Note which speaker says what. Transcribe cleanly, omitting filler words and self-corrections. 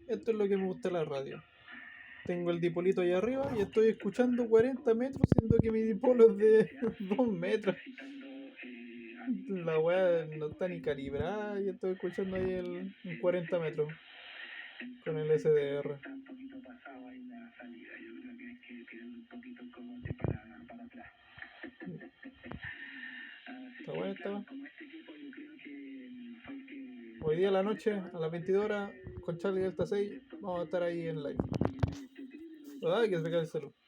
Speaker 1: Esto es lo que me gusta de la radio. Tengo el dipolito ahí arriba y estoy escuchando 40 metros, siendo que mi dipolo es de 2 metros. La weá no está ni calibrada y estoy escuchando ahí en 40 metros con el SDR. Está bueno, está bueno. Hoy día a la noche, a las 22 horas, con Charlie Delta 6, vamos a estar ahí en live. ¿Verdad? Que se cae el celular.